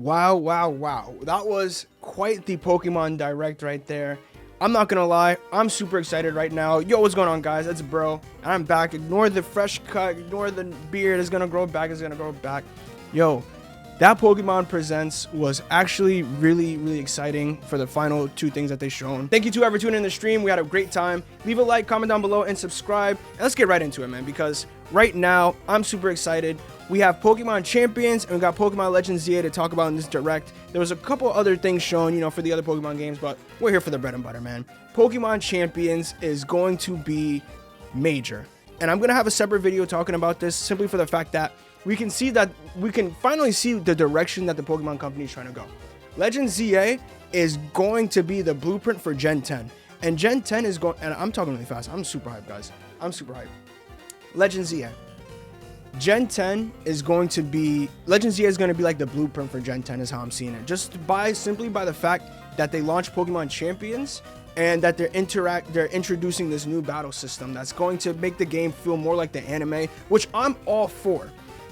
Wow, wow, wow. That was quite the Pokemon Direct right there. I'm not gonna lie, I'm super excited right now. Yo, what's going on, guys? It's Bro, and I'm back. Ignore the fresh cut, ignore the beard. It's gonna grow back, it's gonna grow back. Yo, that Pokemon Presents was actually really exciting for the final two things that they shown. Thank you to whoever tuned in the stream. We had a great time. Leave a like, comment down below, and subscribe. And let's get right into it, man, because right now I'm super excited. We have Pokemon Champions and we got Pokemon Legends ZA to talk about in this direct. There was a couple other things shown, you know, for the other Pokemon games, but we're here for the bread and butter, man. Pokemon Champions is going to be major. And I'm going to have a separate video talking about this simply for the fact that we can finally see the direction that the Pokemon company is trying to go. Legends ZA is going to be the blueprint for Gen 10. And Gen 10 is going, and I'm talking really fast. I'm super hyped, guys. I'm super hyped. Legends ZA. Gen 10 is going to be, Legends ZA is going to be like the blueprint for Gen 10 is how I'm seeing it. Just simply by the fact that they launched Pokemon Champions and that they're introducing this new battle system that's going to make the game feel more like the anime, which I'm all for.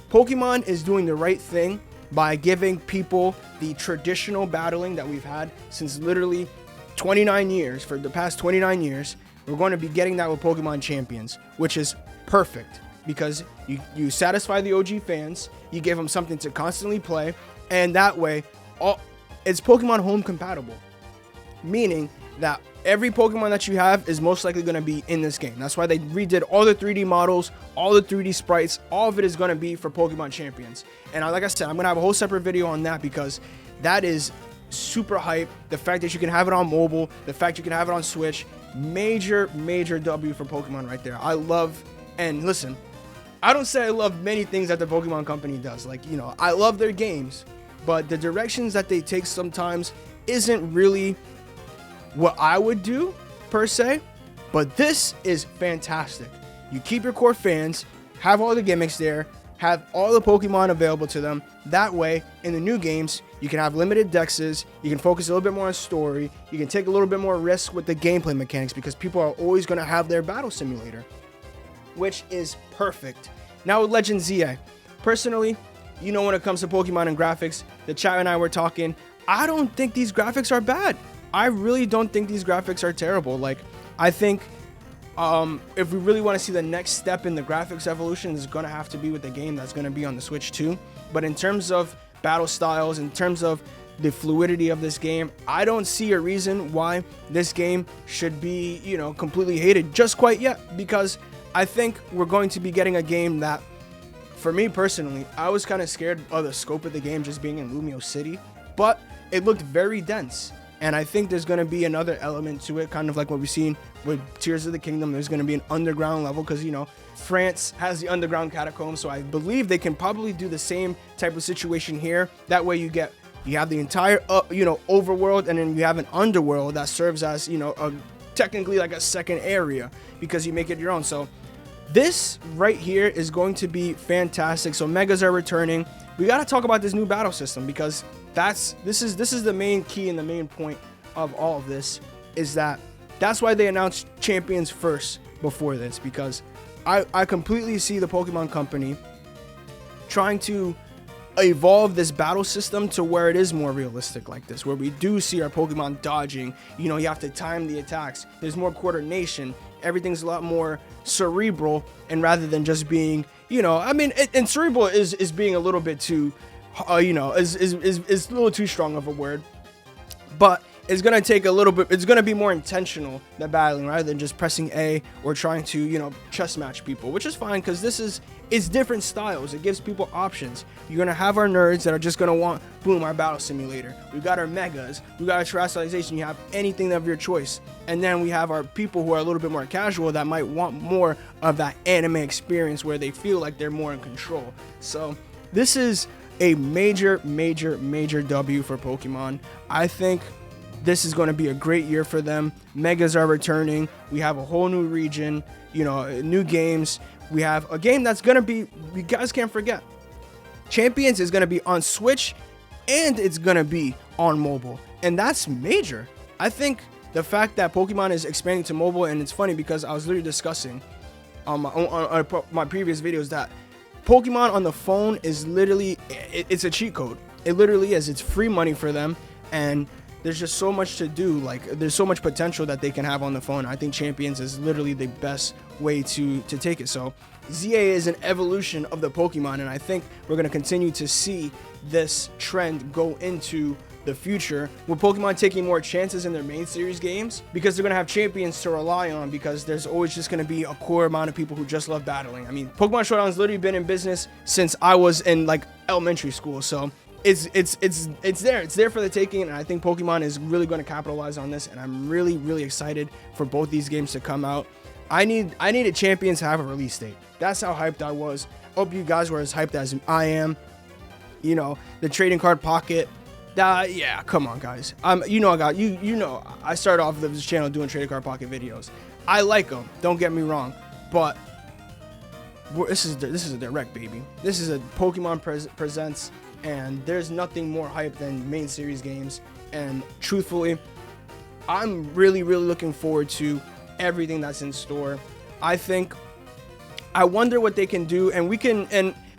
Pokemon is doing the right thing by giving people the traditional battling that we've had since literally 29 years. For the past 29 years, we're going to be getting that with Pokemon Champions, which is perfect because you satisfy the OG fans, you give them something to constantly play, and that way it's Pokemon home compatible, meaning that every Pokemon that you have is most likely going to be in this game. That's why they redid all the 3D models, all the 3D sprites. All of it is going to be for Pokemon Champions. And like I said, I'm going to have a whole separate video on that because that is super hype. The fact that you can have it on mobile, the fact you can have it on Switch, major W for Pokemon right there. I love, and listen, I don't say I love many things that the Pokemon company does. Like, you know, I love their games, but the directions that they take sometimes isn't really what I would do per se, but this is fantastic. You keep your core fans, have all the gimmicks there, have all the Pokemon available to them. That way, in the new games, you can have limited dexes, you can focus a little bit more on story, you can take a little bit more risk with the gameplay mechanics because people are always going to have their battle simulator, which is perfect. Now with Legends ZA, personally, you know, when it comes to Pokemon and graphics, the chat and I were talking, I don't think these graphics are bad. I really don't think these graphics are terrible. Like, I think if we really want to see the next step in the graphics evolution, it's going to have to be with the game that's going to be on the Switch too. But in terms of battle styles, in terms of the fluidity of this game, I don't see a reason why this game should be, you know, completely hated just quite yet, because I think we're going to be getting a game that, for me personally, I was kind of scared of the scope of the game just being in Lumio City, but it looked very dense. And I think there's going to be another element to it, kind of like what we've seen with Tears of the Kingdom. There's going to be an underground level because, you know, France has the underground catacombs. So I believe they can probably do the same type of situation here. That way you have the entire, overworld, and then you have an underworld that serves as, you know, technically like a second area because you make it your own. So this right here is going to be fantastic. So Megas are returning. We got to talk about this new battle system because this is the main key and the main point of all of this, is that's why they announced Champions first before this, because I completely see the Pokemon company trying to evolve this battle system to where it is more realistic like this, where we do see our Pokemon dodging. You know, you have to time the attacks. There's more coordination. Everything's a lot more cerebral, and rather than just being, you know, I mean, and cerebral is being a little bit too, is a little too strong of a word, but it's gonna take a little bit. It's gonna be more intentional, the battling, rather than just pressing A or trying to, you know, chess match people, which is fine because it's different styles. It gives people options. You're gonna have our nerds that are just gonna want, boom, our battle simulator. We got our Megas. We got our terrestrialization. You have anything of your choice, and then we have our people who are a little bit more casual that might want more of that anime experience where they feel like they're more in control. So this is a major W for Pokemon. I think this is going to be a great year for them. Megas are returning. We have a whole new region, you know, new games. We have a game that's going to be, you guys can't forget, Champions is going to be on Switch and it's going to be on mobile. And that's major. I think the fact that Pokemon is expanding to mobile, and it's funny because I was literally discussing on my previous videos that Pokemon on the phone is literally, it's a cheat code. It literally is. It's free money for them, and there's just so much to do. Like, there's so much potential that they can have on the phone. I think Champions is literally the best way to take it. So ZA is an evolution of the Pokemon, and I think we're going to continue to see this trend go into the future, with Pokemon taking more chances in their main series games, because they're going to have champions to rely on, because there's always just going to be a core amount of people who just love battling. I mean, Pokemon Showdown's literally been in business since I was in like elementary school, so it's there for the taking, and I think Pokemon is really going to capitalize on this, and I'm really excited for both these games to come out. I needed Champions to have a release date. That's how hyped I was. Hope you guys were as hyped as I am. You know, the trading card pocket. Yeah, come on, guys. I started off this channel doing trading card pocket videos. I like them. Don't get me wrong, but this is a direct, baby. This is a Pokemon Presents, and there's nothing more hype than main series games. And truthfully, I'm really looking forward to everything that's in store. I wonder what they can do, and we can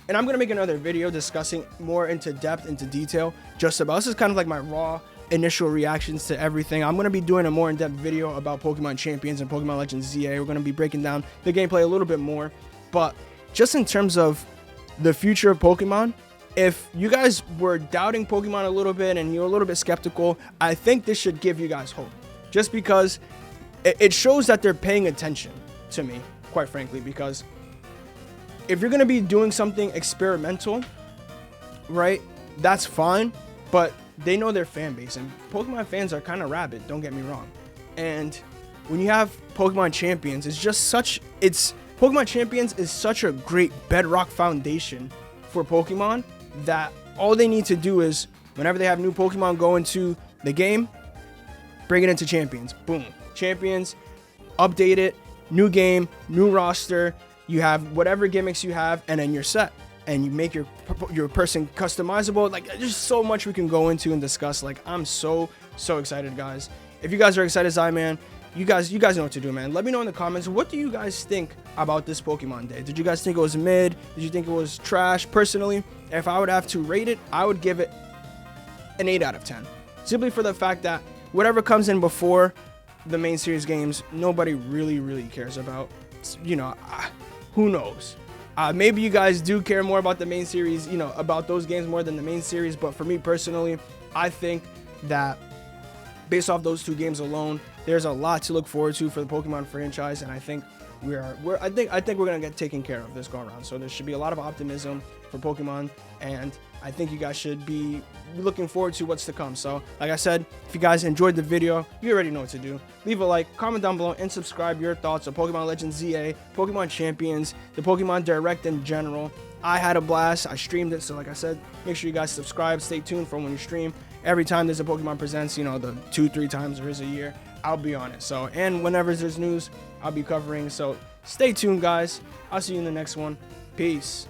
and I'm gonna make another video discussing more into depth, into detail, just about this is kind of like my raw initial reactions to everything. I'm gonna be doing a more in-depth video about Pokemon Champions and Pokemon Legends ZA. We're gonna be breaking down the gameplay a little bit more, but just in terms of the future of Pokemon, if you guys were doubting Pokemon a little bit and you're a little bit skeptical, I think this should give you guys hope, just because it shows that they're paying attention to me, quite frankly, because if you're going to be doing something experimental, right, that's fine, but they know their fan base, and Pokemon fans are kind of rabid, don't get me wrong. And when you have Pokemon Champions, Pokemon Champions is such a great bedrock foundation for Pokemon that all they need to do is, whenever they have new Pokemon go into the game, bring it into Champions. Boom. Champions, update it, new game, new roster. You have whatever gimmicks you have, and then you're set. And you make your person customizable. Like, there's so much we can go into and discuss. Like, I'm so excited, guys. If you guys are excited as I am, you guys know what to do, man. Let me know in the comments, what do you guys think about this Pokemon Day? Did you guys think it was mid? Did you think it was trash? Personally, if I would have to rate it, I would give it an 8 out of 10. Simply for the fact that whatever comes in before the main series games, nobody really cares about. You know, who knows? Maybe you guys do care more about the main series, you know, about those games more than the main series. But for me personally, I think that based off those two games alone, there's a lot to look forward to for the Pokemon franchise, and I think I think we're gonna get taken care of this go around. So there should be a lot of optimism for Pokemon, and I think you guys should be looking forward to what's to come. So like I said, if you guys enjoyed the video, you already know what to do. Leave a like, comment down below, and subscribe your thoughts on Pokemon Legends ZA, Pokemon Champions, the Pokemon Direct in general. I had a blast. I streamed it, so like I said, make sure you guys subscribe. Stay tuned for when you stream. Every time there's a Pokemon Presents, you know, the 2-3 times there is a year, I'll be on it. So, and whenever there's news, I'll be covering. So stay tuned, guys. I'll see you in the next one. Peace.